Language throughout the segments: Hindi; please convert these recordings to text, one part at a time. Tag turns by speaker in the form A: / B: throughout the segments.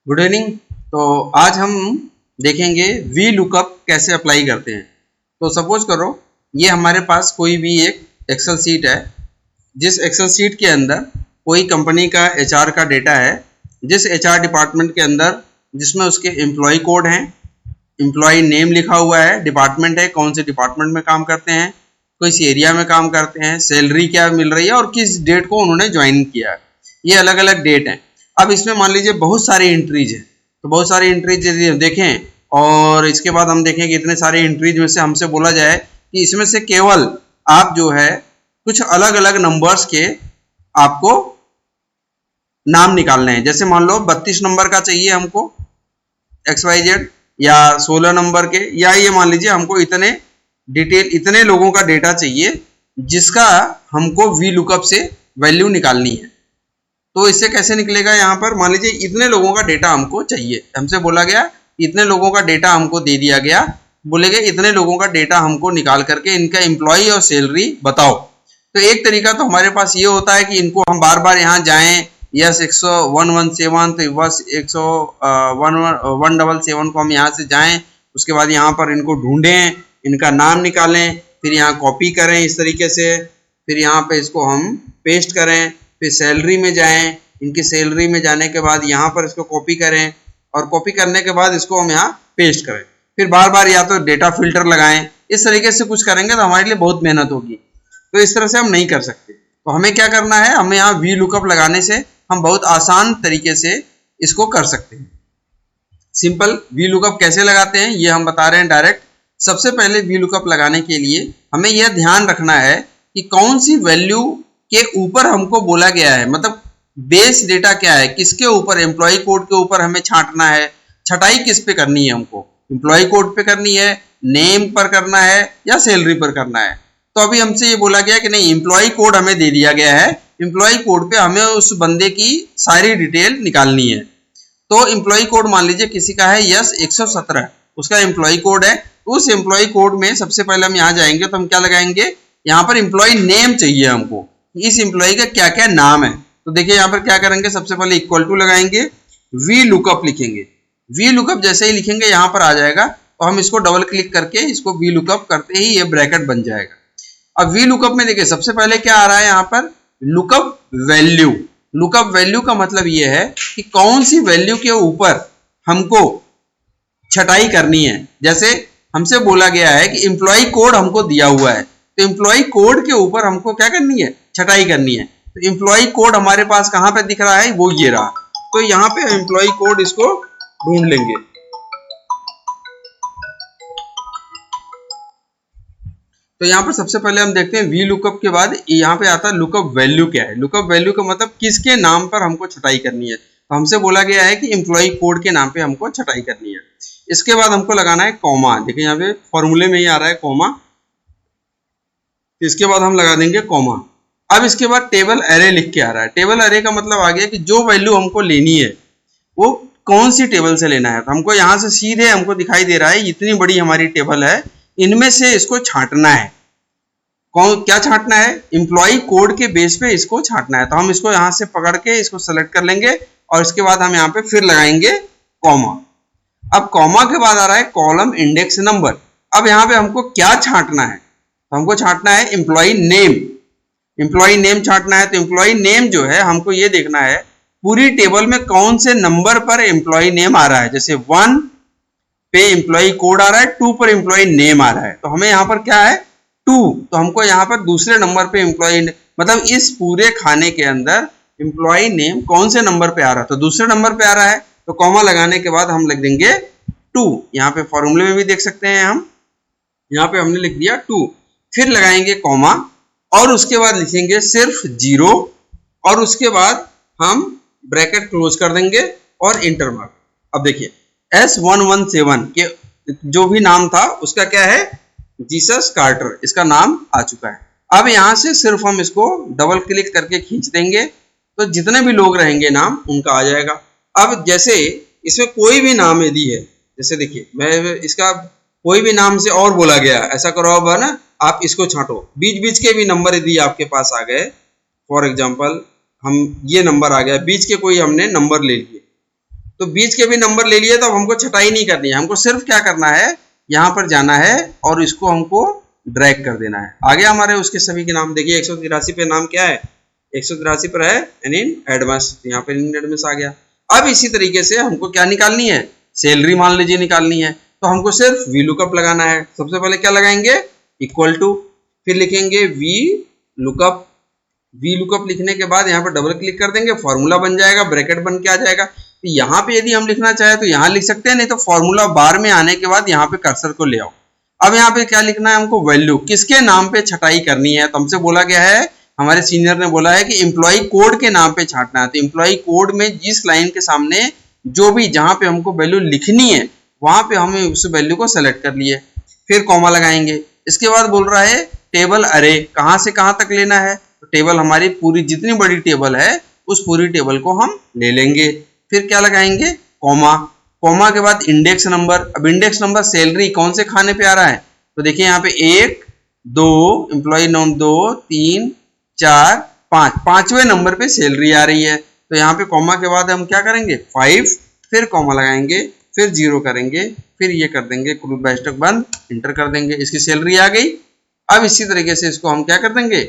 A: Good evening. तो आज हम देखेंगे वी लुकअप कैसे अप्लाई करते हैं। तो सपोज करो ये हमारे पास कोई भी एक एक्सेल सीट है, जिस एक्सेल सीट के अंदर कोई कंपनी का एचआर का डेटा है, जिस एचआर डिपार्टमेंट के अंदर जिसमें उसके एम्प्लॉय कोड हैं, एम्प्लॉय नेम लिखा हुआ है, डिपार्टमेंट है, कौन से डिपार्टमेंट में काम करते हैं, किस एरिया में काम करते हैं, सैलरी क्या मिल रही है और किस डेट को उन्होंने ज्वाइन किया है। ये अलग अलग डेट हैं। अब इसमें मान लीजिए बहुत सारी एंट्रीज है, तो बहुत सारी एंट्रीज यदि देखें और इसके बाद हम देखें कि इतने सारे एंट्रीज में से हमसे बोला जाए कि इसमें से केवल आप जो है कुछ अलग अलग नंबर्स के आपको नाम निकालने हैं। जैसे मान लो 32 नंबर का चाहिए हमको XYZ, या 16 नंबर के, या ये मान लीजिए हमको इतने डिटेल इतने लोगों का डेटा चाहिए जिसका हमको वी लुकअप से वैल्यू निकालनी है। तो इससे कैसे निकलेगा, यहाँ पर मान लीजिए इतने लोगों का डेटा हमको चाहिए, हमसे बोला गया इतने लोगों का डेटा हमको दे दिया गया, बोले गए इतने लोगों का डेटा हमको निकाल करके इनका एम्प्लॉय और सैलरी बताओ। तो एक तरीका तो हमारे पास ये होता है कि इनको हम बार बार यहाँ जाएं, यस 117 तो बस 177 को हम यहाँ से जाएं, उसके बाद यहाँ पर इनको ढूंढें, इनका नाम निकालें, फिर यहाँ कॉपी करें इस तरीके से, फिर यहाँ पे इसको हम पेस्ट करें, फिर सैलरी में जाएं, इनकी सैलरी में जाने के बाद यहाँ पर इसको कॉपी करें और कॉपी करने के बाद इसको हम यहाँ पेस्ट करें, फिर बार बार या तो डेटा फिल्टर लगाएं। इस तरीके से कुछ करेंगे तो हमारे लिए बहुत मेहनत होगी, तो इस तरह से हम नहीं कर सकते। तो हमें क्या करना है, हमें यहाँ वी लुकअप लगाने से हम बहुत आसान तरीके से इसको कर सकते हैं। सिंपल वी लुकअप कैसे लगाते हैं ये हम बता रहे हैं डायरेक्ट। सबसे पहले वी लुकअप लगाने के लिए हमें यह ध्यान रखना है कि कौन सी वैल्यू के ऊपर हमको बोला गया है, मतलब बेस डेटा क्या है, किसके ऊपर, एम्प्लॉय कोड के ऊपर हमें छांटना है। छटाई किस पे करनी है, हमको एम्प्लॉय कोड पे करनी है, नेम पर करना है या सैलरी पर करना है। तो अभी हमसे ये बोला गया कि नहीं, एम्प्लॉय कोड हमें दे दिया गया है, एम्प्लॉय कोड पे हमें उस बंदे की सारी डिटेल निकालनी है। तो एम्प्लॉय कोड मान लीजिए किसी का है यस 117, उसका एम्प्लॉय कोड है। उस एम्प्लॉय कोड में सबसे पहले हम यहाँ जाएंगे तो हम क्या लगाएंगे, यहाँ पर एम्प्लॉय नेम चाहिए हमको, इस एम्प्लॉय का क्या क्या नाम है। तो देखिए यहाँ पर क्या करेंगे, सबसे पहले इक्वल टू लगाएंगे, वी लुकअप लिखेंगे। वी लुकअप जैसे ही लिखेंगे यहाँ पर आ जाएगा, तो हम इसको डबल क्लिक करके इसको वी लुकअप करते ही ये ब्रैकेट बन जाएगा। अब वी लुकअप में देखिए सबसे पहले क्या आ रहा है, यहाँ पर लुकअप वैल्यू। लुकअप वैल्यू का मतलब ये है कि कौन सी वैल्यू के ऊपर हमको छटाई करनी है। जैसे हमसे बोला गया है कि एम्प्लॉय कोड हमको दिया हुआ है, तो एम्प्लॉय कोड के ऊपर हमको क्या करनी है, छटाई करनी है। तो एम्प्लॉय कोड हमारे पास कहाँ पे दिख रहा है, वो ये रहा। तो यहाँ पे एम्प्लॉय कोड इसको ढूंढ लेंगे। तो यहाँ पर सबसे पहले हम देखते हैं वी लुकअप के बाद यहाँ पे आता है लुकअप वैल्यू क्या है। लुकअप वैल्यू का मतलब किसके नाम पर हमको छटाई करनी है। तो हमसे बोला गया है कि एम्प्लॉय कोड के नाम पे हमको छटाई करनी है। इसके बाद हमको लगाना है कॉमा। देखिए यहाँ पे फॉर्मूले में ही आ रहा है कॉमा, इसके बाद हम लगा देंगे कॉमा। अब इसके बाद टेबल एरे लिख के आ रहा है। टेबल एरे का मतलब आ गया कि जो वैल्यू हमको लेनी है वो कौन सी टेबल से लेना है। तो हमको यहाँ से सीधे हमको दिखाई दे रहा है इतनी बड़ी हमारी टेबल है, इनमें से इसको छांटना है। कौन क्या छांटना है, एम्प्लॉय कोड के बेस पे इसको छांटना है। तो हम इसको यहाँ से पकड़ के इसको सेलेक्ट कर लेंगे और इसके बाद हम यहाँ पे फिर लगाएंगे कॉमा। अब कॉमा के बाद आ रहा है कॉलम इंडेक्स नंबर। अब यहाँ पे हमको क्या छांटना है, तो हमको छांटना है एम्प्लॉय नेम। एम्प्लॉय नेम छांटना है। तो एम्प्लॉय नेम जो है हमको ये देखना है पूरी टेबल में कौन से नंबर पर एम्प्लॉय नेम आ रहा है। जैसे 1 पे एम्प्लॉय कोड आ रहा है, 2 पर एम्प्लॉय नेम आ रहा है, तो हमें यहाँ पर क्या है 2, तो हमको यहाँ पर दूसरे नंबर पे एम्प्लॉय, मतलब इस पूरे खाने के अंदर एम्प्लॉय नेम कौन से नंबर पे आ रहा है, तो दूसरे नंबर पे आ रहा है। तो कॉमा लगाने के बाद हम लिख देंगे 2। यहाँ पे फॉर्मूले में भी देख सकते हैं हम, यहाँ पे हमने लिख दिया 2। फिर लगाएंगे कॉमा और उसके बाद लिखेंगे सिर्फ 0 और उसके बाद हम ब्रैकेट क्लोज कर देंगे और इंटर मार्क। अब देखिए S117 के जो भी नाम था उसका क्या है, जीसस कार्टर, इसका नाम आ चुका है। अब यहाँ से सिर्फ हम इसको डबल क्लिक करके खींच देंगे तो जितने भी लोग रहेंगे नाम उनका आ जाएगा। अब जैसे इसमें कोई भी नाम यदि है, जैसे देखिए मैं इसका कोई भी नाम से और बोला गया, ऐसा करो अब है ना, आप इसको छांटो, बीच बीच के भी नंबर यदि आपके पास आ गए, फॉर एग्जाम्पल हम ये नंबर आ गया, बीच के कोई हमने नंबर ले लिए, तो बीच के भी नंबर ले लिए, तो अब हमको छटाई नहीं करनी है, हमको सिर्फ क्या करना है, यहाँ पर जाना है और इसको हमको ड्रैग कर देना है। आगे हमारे उसके सभी के नाम देखिए, 183 पे नाम क्या है, 183 पर है इन एडवांस, यहाँ पे इन एडवांस आ गया। अब इसी तरीके से हमको क्या निकालनी है, सैलरी मान लीजिए निकालनी है, तो हमको सिर्फ वी लुकअप लगाना है। सबसे पहले क्या लगाएंगे, इक्वल टू, फिर लिखेंगे वी लुकअप। वी लुकअप लिखने के बाद यहाँ पर डबल क्लिक कर देंगे, फॉर्मूला बन जाएगा, ब्रैकेट बन के आ जाएगा। तो यहाँ पे यदि हम लिखना चाहे तो यहाँ लिख सकते हैं, नहीं तो फॉर्मूला बार में आने के बाद यहाँ पे कर्सर को ले आओ। अब यहाँ पे क्या लिखना है हमको, वैल्यू, किसके नाम पे छटाई करनी है। तो हमसे बोला गया है, हमारे सीनियर ने बोला है कि एम्प्लॉय कोड के नाम पे छांटना है। तो एम्प्लॉय कोड में जिस लाइन के सामने जो भी जहां पे हमको वैल्यू लिखनी है वहां पे हमें उस वैल्यू को सेलेक्ट कर लिए, फिर कॉमा लगाएंगे। इसके बाद बोल रहा है टेबल अरे, कहां से कहां तक लेना है, तो टेबल हमारी पूरी जितनी बड़ी टेबल है उस पूरी टेबल को हम ले लेंगे। फिर क्या लगाएंगे, कॉमा। कॉमा के बाद इंडेक्स नंबर। अब इंडेक्स नंबर सैलरी कौन से खाने पे आ रहा है, तो देखिए यहाँ पे 1 2 एम्प्लॉय नाम 2 3 4 5, पांचवें नंबर पे सैलरी आ रही है। तो यहाँ पे कॉमा के बाद हम क्या करेंगे 5, फिर कॉमा लगाएंगे, फिर 0 करेंगे, फिर ये कर देंगे ब्रैकेट बंद, इंटर कर देंगे, इसकी सैलरी आ गई। अब इसी तरीके से इसको हम क्या कर देंगे,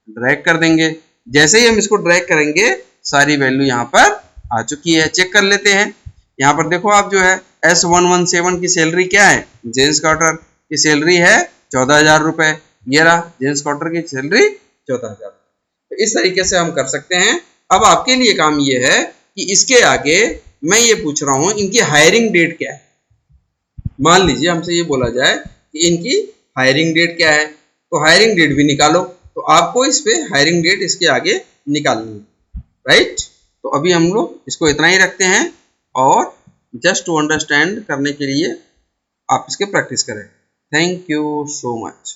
A: ड्रैग कर देंगे। जैसे ही हम इसको ड्रैग करेंगे सारी वैल्यू यहाँ पर आ चुकी है। चेक कर लेते हैं, यहाँ पर देखो आप जो है S117 की सैलरी क्या है, जेम्स कार्टर की सैलरी है 14,000 रुपए। ये रहा जेम्स कार्टर की सैलरी 14,000। तो इस तरीके से हम कर सकते हैं। अब आपके लिए काम ये है कि इसके आगे मैं ये पूछ रहा हूं इनकी हायरिंग डेट क्या है। मान लीजिए हमसे ये बोला जाए कि इनकी हायरिंग डेट क्या है, तो हायरिंग डेट भी निकालो। तो आपको इस पे हायरिंग डेट इसके आगे निकालनी है, राइट। तो अभी हम लोग इसको इतना ही रखते हैं और जस्ट टू अंडरस्टैंड करने के लिए आप इसके प्रैक्टिस करें। Thank you so much.